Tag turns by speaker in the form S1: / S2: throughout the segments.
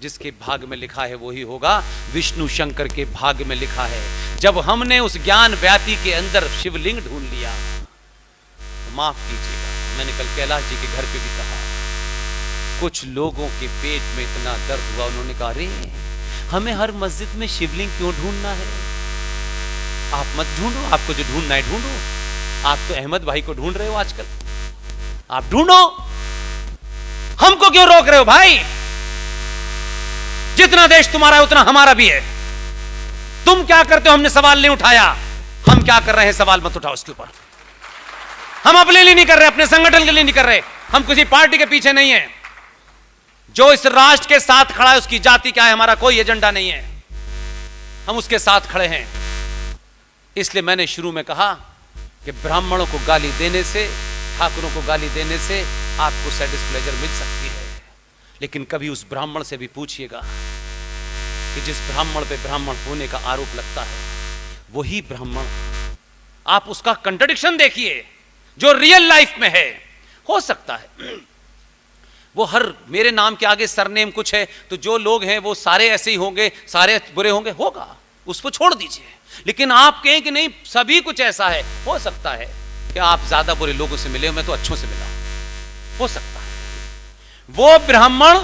S1: जिसके भाग में लिखा है वही होगा, विष्णु शंकर के भाग में लिखा है। जब हमने उस ज्ञान व्यापी के अंदर शिवलिंग ढूंढ लिया, तो माफ कीजिएगा, मैंने कल कैलाश जी के घर पे भी कहा, कुछ लोगों के पेट में इतना दर्द हुआ, उन्होंने कहा अरे हमें हर मस्जिद में शिवलिंग क्यों ढूंढना है? आप मत ढूंढो, आपको जो ढूंढना है ढूंढो। आप तो अहमद भाई को ढूंढ रहे हो आजकल, आप ढूंढो, हमको क्यों रोक रहे हो भाई? जितना देश तुम्हारा है उतना हमारा भी है। तुम क्या करते हो हमने सवाल नहीं उठाया, हम क्या कर रहे हैं सवाल मत उठाओ उसके ऊपर। हम अपने लिए नहीं कर रहे, अपने संगठन के लिए नहीं कर रहे, हम किसी पार्टी के पीछे नहीं है। जो इस राष्ट्र के साथ खड़ा है उसकी जाति क्या है, हमारा कोई एजेंडा नहीं है, हम उसके साथ खड़े हैं। इसलिए मैंने शुरू में कहा कि ब्राह्मणों को गाली देने से, ठाकुरों को गाली देने से आपको सैटिस्फैक्शन मिल सकती है, लेकिन कभी उस ब्राह्मण से भी पूछिएगा कि जिस ब्राह्मण पे ब्राह्मण होने का आरोप लगता है वही ब्राह्मण, आप उसका कंट्राडिक्शन देखिए जो रियल लाइफ में है। हो सकता है वो हर मेरे नाम के आगे सरनेम कुछ है तो जो लोग हैं वो सारे ऐसे ही होंगे, सारे बुरे होंगे, होगा, उसको छोड़ दीजिए। लेकिन आप कहें कि नहीं सभी कुछ ऐसा है, हो सकता है कि आप ज्यादा बुरे लोगों से मिले हो, मैं तो अच्छों से मिला हूं, हो सकता है। वो ब्राह्मण,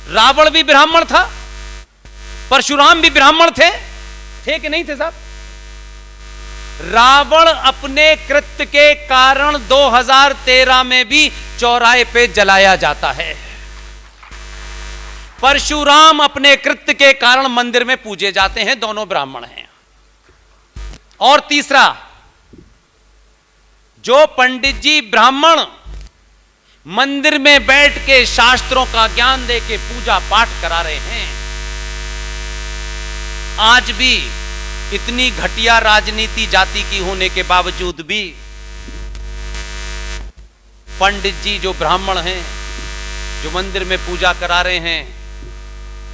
S1: रावण भी ब्राह्मण था, परशुराम भी ब्राह्मण थे कि नहीं थे साहब? रावण अपने कृत्य के कारण 2013 में भी चौराहे पे जलाया जाता है। परशुराम अपने कृत्य के कारण मंदिर में पूजे जाते हैं, दोनों ब्राह्मण हैं। और तीसरा, जो पंडित जी ब्राह्मण मंदिर में बैठ के शास्त्रों का ज्ञान दे के पूजा पाठ करा रहे हैं, आज भी इतनी घटिया राजनीति जाति की होने के बावजूद भी पंडित जी जो ब्राह्मण हैं, जो मंदिर में पूजा करा रहे हैं,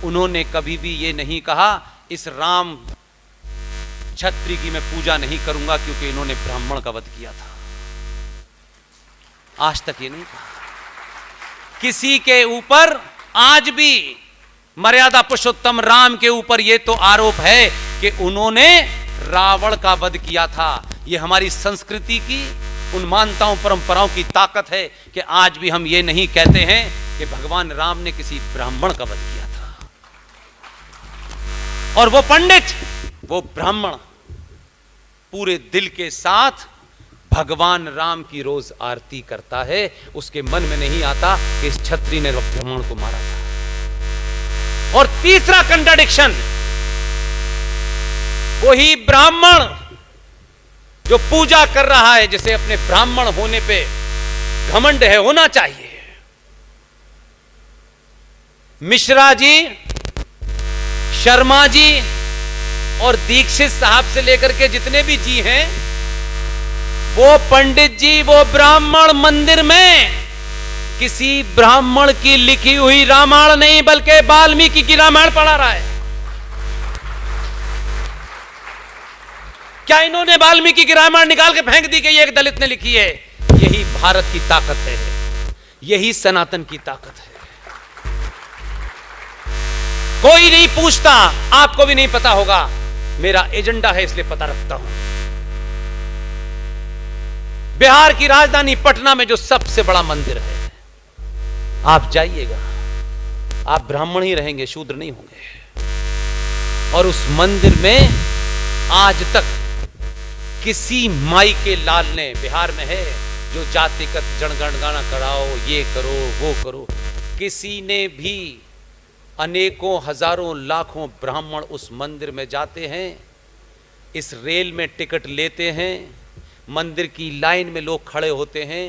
S1: उन्होंने कभी भी ये नहीं कहा इस राम क्षत्रिय की मैं पूजा नहीं करूंगा क्योंकि इन्होंने ब्राह्मण का वध किया था। आज तक ये नहीं कहा। किसी के ऊपर आज भी मर्यादा पुरुषोत्तम राम के ऊपर ये तो आरोप है कि उन्होंने रावण का वध किया था। ये हमारी संस्कृति की उन मान्यताओं परंपराओं की ताकत है कि आज भी हम ये नहीं कहते हैं कि भगवान राम ने किसी ब्राह्मण का वध किया था। और वो पंडित, वो ब्राह्मण पूरे दिल के साथ भगवान राम की रोज आरती करता है, उसके मन में नहीं आता कि इस क्षत्रिय ने ब्राह्मण को मारा था। और तीसरा कंट्राडिक्शन, वही ब्राह्मण जो पूजा कर रहा है, जिसे अपने ब्राह्मण होने पे घमंड है, होना चाहिए। मिश्रा जी, शर्मा जी और दीक्षित साहब से लेकर के जितने भी जी हैं, वो पंडित जी, वो ब्राह्मण मंदिर में किसी ब्राह्मण की लिखी हुई रामायण नहीं बल्कि वाल्मीकि की रामायण पढ़ा रहा है। क्या इन्होंने वाल्मीकि की रामायण निकाल के फेंक दी कि ये एक दलित ने लिखी है? यही भारत की ताकत है, यही सनातन की ताकत है। कोई नहीं पूछता, आपको भी नहीं पता होगा, मेरा एजेंडा है इसलिए पता रखता हूं। बिहार की राजधानी पटना में जो सबसे बड़ा मंदिर है, आप जाइएगा, आप ब्राह्मण ही रहेंगे, शूद्र नहीं होंगे। और उस मंदिर में आज तक किसी माई के लाल ने, बिहार में है जो जातिगत जनगणना कराओ, ये करो वो करो, किसी ने भी, अनेकों हजारों लाखों ब्राह्मण उस मंदिर में जाते हैं, इस रेल में टिकट लेते हैं, मंदिर की लाइन में लोग खड़े होते हैं,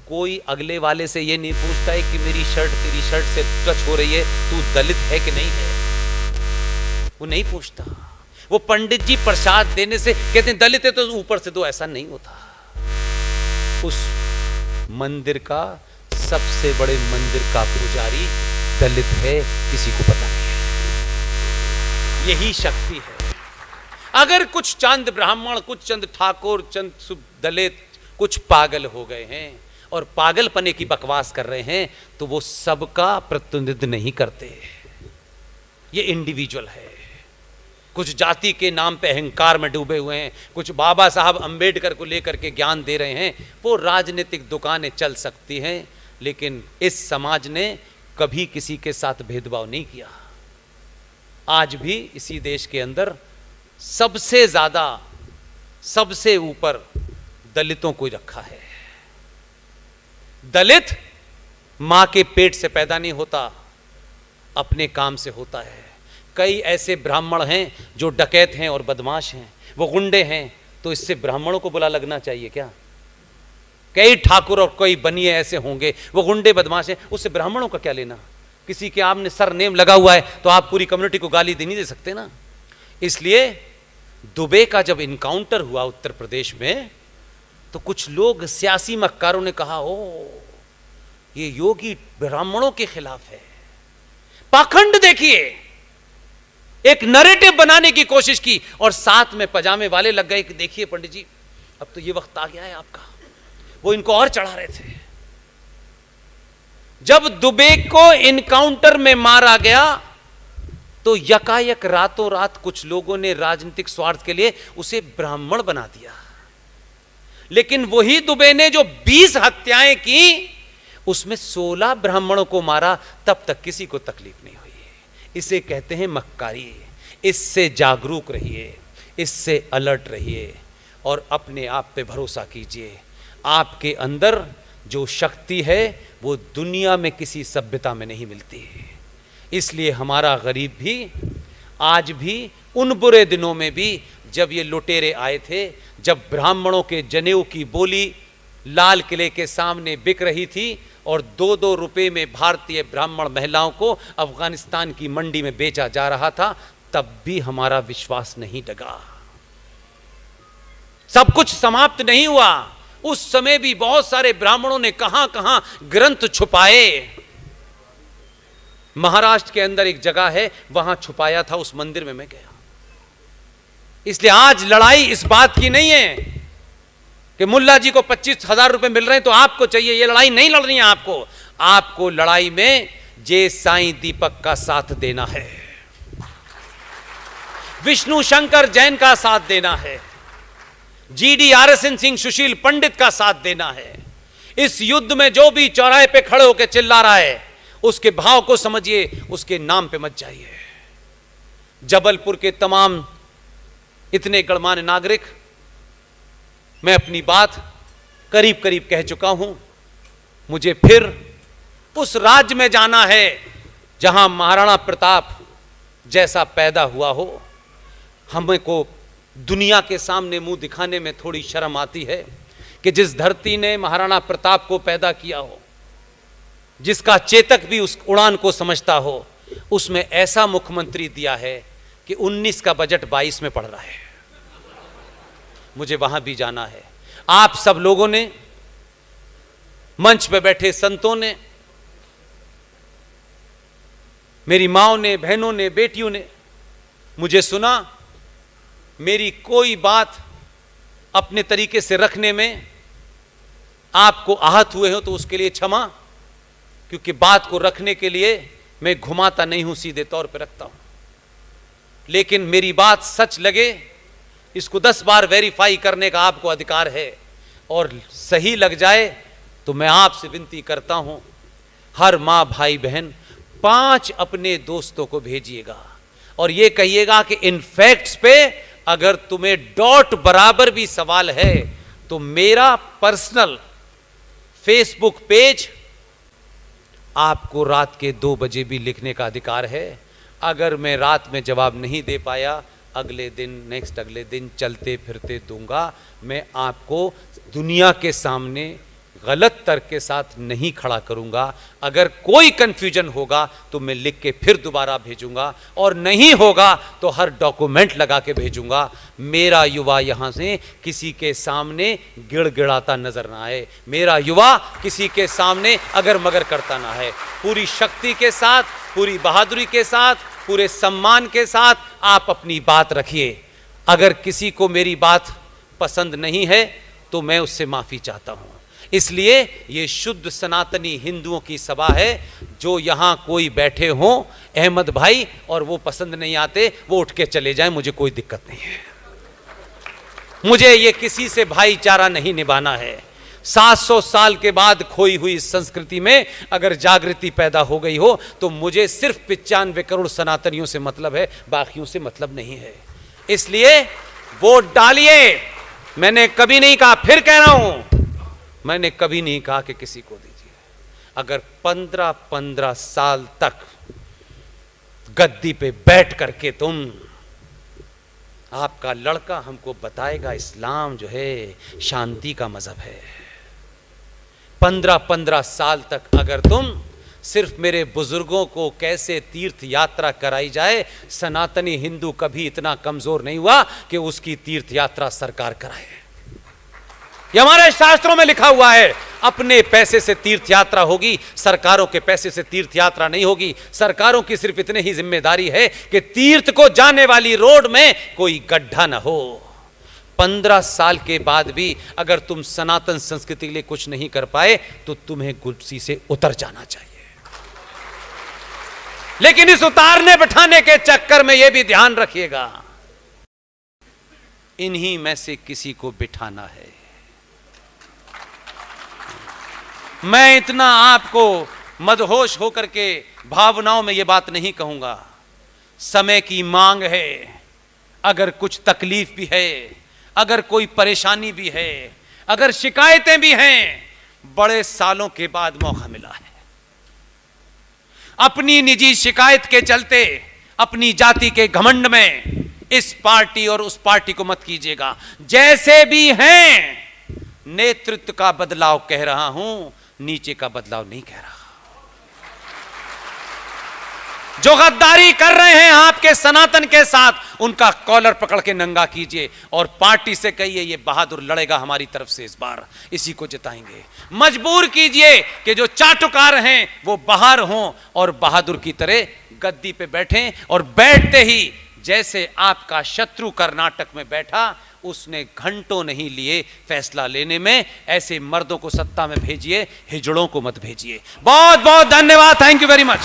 S1: कोई अगले वाले से ये नहीं पूछता है कि मेरी शर्ट तेरी शर्ट से टच हो रही है, तू दलित है कि नहीं है, वो नहीं पूछता। वो पंडित जी प्रसाद देने से कहते हैं दलित है तो ऊपर से दो, ऐसा नहीं होता। उस मंदिर का, सबसे बड़े मंदिर का पुजारी दलित है, किसी को पता नहीं है। यही शक्ति है। अगर कुछ चंद ब्राह्मण, कुछ चंद ठाकुर, चंद दलित कुछ पागल हो गए हैं, और पागलपने की बकवास कर रहे हैं, तो वो सबका प्रतिनिधित्व नहीं करते। ये इंडिविजुअल है। कुछ जाति के नाम पे अहंकार में डूबे हुए हैं, कुछ बाबा साहब अंबेडकर को लेकर के ज्ञान दे रहे हैं। वो राजनीतिक दुकानें चल सकती हैं, लेकिन इस समाज ने कभी किसी के साथ भेदभाव नहीं किया। आज भी इसी देश के अंदर सबसे ज्यादा, सबसे ऊपर दलितों को रखा है। दलित मां के पेट से पैदा नहीं होता, अपने काम से होता है। कई ऐसे ब्राह्मण हैं जो डकैत हैं और बदमाश हैं, वो गुंडे हैं, तो इससे ब्राह्मणों को बुरा लगना चाहिए क्या? कई ठाकुर और कई बनिए ऐसे होंगे, वो गुंडे बदमाश हैं, उससे ब्राह्मणों का क्या लेना? किसी के आपने सरनेम लगा हुआ है तो आप पूरी कम्युनिटी को गाली नहीं दे सकते ना। इसलिए दुबे का जब इनकाउंटर हुआ उत्तर प्रदेश में, तो कुछ लोग सियासी मक्कारों ने कहा, ओ ये योगी ब्राह्मणों के खिलाफ है। पाखंड देखिए, एक नैरेटिव बनाने की कोशिश की, और साथ में पजामे वाले लग गए कि देखिए पंडित जी, अब तो ये वक्त आ गया है आपका। वो इनको और चढ़ा रहे थे। जब दुबे को इनकाउंटर में मारा गया, तो यकायक रातों रात कुछ लोगों ने राजनीतिक स्वार्थ के लिए उसे ब्राह्मण बना दिया। लेकिन वही दुबे ने जो 20 हत्याएं की, उसमें 16 ब्राह्मणों को मारा, तब तक किसी को तकलीफ नहीं हुई। इसे कहते हैं मक्कारी। इससे जागरूक रहिए, इससे अलर्ट रहिए, और अपने आप पे भरोसा कीजिए। आपके अंदर जो शक्ति है वो दुनिया में किसी सभ्यता में नहीं मिलती है। इसलिए हमारा गरीब भी आज भी उन बुरे दिनों में भी, जब ये लुटेरे आए थे, जब ब्राह्मणों के जनेऊ की बोली लाल किले के सामने बिक रही थी और 2-2 रुपए में भारतीय ब्राह्मण महिलाओं को अफगानिस्तान की मंडी में बेचा जा रहा था, तब भी हमारा विश्वास नहीं डगा। सब कुछ समाप्त नहीं हुआ। उस समय भी बहुत सारे ब्राह्मणों ने कहां कहां ग्रंथ छुपाए। महाराष्ट्र के अंदर एक जगह है, वहां छुपाया था, उस मंदिर में मैं गया। इसलिए आज लड़ाई इस बात की नहीं है कि मुल्ला जी को 25,000 रुपए मिल रहे हैं तो आपको चाहिए। ये लड़ाई नहीं लड़ रही है आपको। आपको लड़ाई में जे साईं दीपक का साथ देना है, विष्णु शंकर जैन का साथ देना है, GDRSN सिंह सुशील पंडित का साथ देना है। इस युद्ध में जो भी चौराहे पे खड़े होकर चिल्ला रहा है, उसके भाव को समझिए, उसके नाम पे मत जाइए। जबलपुर के तमाम इतने गणमान्य नागरिक, मैं अपनी बात करीब करीब कह चुका हूं। मुझे फिर उस राज्य में जाना है जहां महाराणा प्रताप जैसा पैदा हुआ हो। हमें को दुनिया के सामने मुंह दिखाने में थोड़ी शर्म आती है कि जिस धरती ने महाराणा प्रताप को पैदा किया हो, जिसका चेतक भी उस उड़ान को समझता हो, उसमें ऐसा मुख्यमंत्री दिया है कि 19 का बजट 22 में पड़ रहा है। मुझे वहां भी जाना है। आप सब लोगों ने, मंच पे बैठे संतों ने, मेरी माओ ने, बहनों ने, बेटियों ने मुझे सुना। मेरी कोई बात अपने तरीके से रखने में आपको आहत हुए हो तो उसके लिए क्षमा, क्योंकि बात को रखने के लिए मैं घुमाता नहीं हूं, सीधे तौर पे रखता हूं। लेकिन मेरी बात सच लगे, इसको 10 बार वेरीफाई करने का आपको अधिकार है, और सही लग जाए तो मैं आपसे विनती करता हूं, हर मां भाई बहन 5 अपने दोस्तों को भेजिएगा और यह कहिएगा कि इन फैक्ट्स पे अगर तुम्हें डॉट बराबर भी सवाल है तो मेरा पर्सनल फेसबुक पेज आपको रात के 2 बजे भी लिखने का अधिकार है। अगर मैं रात में जवाब नहीं दे पाया, अगले दिन, अगले दिन चलते फिरते दूंगा। मैं आपको दुनिया के सामने गलत तर्क के साथ नहीं खड़ा करूंगा। अगर कोई कंफ्यूजन होगा तो मैं लिख के फिर दोबारा भेजूंगा, और नहीं होगा तो हर डॉक्यूमेंट लगा के भेजूंगा। मेरा युवा यहां से किसी के सामने गिड़गिड़ाता नजर ना आए, मेरा युवा किसी के सामने अगर मगर करता ना है। पूरी शक्ति के साथ, पूरी बहादुरी के साथ, पूरे सम्मान के साथ आप अपनी बात रखिए। अगर किसी को मेरी बात पसंद नहीं है तो मैं उससे माफी चाहता हूं। इसलिए ये शुद्ध सनातनी हिंदुओं की सभा है। जो यहां कोई बैठे हो अहमद भाई और वो पसंद नहीं आते, वो उठ के चले जाएं, मुझे कोई दिक्कत नहीं है। मुझे ये किसी से भाईचारा नहीं निभाना है। 700 साल के बाद खोई हुई संस्कृति में अगर जागृति पैदा हो गई हो तो मुझे सिर्फ 95 करोड़ सनातनियों से मतलब है, बाकियों से मतलब नहीं है। इसलिए वोट डालिए। मैंने कभी नहीं कहा, फिर कह रहा हूं, मैंने कभी नहीं कहा कि किसी को दीजिए। अगर 15 साल तक गद्दी पे बैठ करके आपका लड़का हमको बताएगा इस्लाम जो है शांति का मजहब है, 15 साल तक अगर तुम सिर्फ मेरे बुजुर्गों को कैसे तीर्थ यात्रा कराई जाए, सनातनी हिंदू कभी इतना कमजोर नहीं हुआ कि उसकी तीर्थ यात्रा सरकार कराए। ये हमारे शास्त्रों में लिखा हुआ है, अपने पैसे से तीर्थ यात्रा होगी, सरकारों के पैसे से तीर्थ यात्रा नहीं होगी। सरकारों की सिर्फ इतनी ही जिम्मेदारी है कि तीर्थ को जाने वाली रोड में कोई गड्ढा ना हो। 15 साल के बाद भी अगर तुम सनातन संस्कृति के लिए कुछ नहीं कर पाए तो तुम्हें कुर्सी से उतर जाना चाहिए। लेकिन इस उतारने बैठाने के चक्कर में यह भी ध्यान रखिएगा, इन्हीं में से किसी को बिठाना है। मैं इतना आपको मदहोश होकर के भावनाओं में यह बात नहीं कहूंगा। समय की मांग है। अगर कुछ तकलीफ भी है, अगर कोई परेशानी भी है, अगर शिकायतें भी हैं, बड़े सालों के बाद मौका मिला है। अपनी निजी शिकायत के चलते, अपनी जाति के घमंड में इस पार्टी और उस पार्टी को मत कीजिएगा। जैसे भी हैं, नेतृत्व का बदलाव कह रहा हूं, नीचे का बदलाव नहीं कह रहा। जो गद्दारी कर रहे हैं आपके सनातन के साथ, उनका कॉलर पकड़ के नंगा कीजिए और पार्टी से कहिए ये बहादुर लड़ेगा हमारी तरफ से, इस बार इसी को जिताएंगे। मजबूर कीजिए कि जो चाटुकार हैं वो बाहर हों और बहादुर की तरह गद्दी पे बैठें। और बैठते ही जैसे आपका शत्रु कर्नाटक में बैठा, उसने घंटों नहीं लिए फैसला लेने में। ऐसे मर्दों को सत्ता में भेजिए, हिजड़ों को मत भेजिए। बहुत बहुत धन्यवाद। Thank you very much.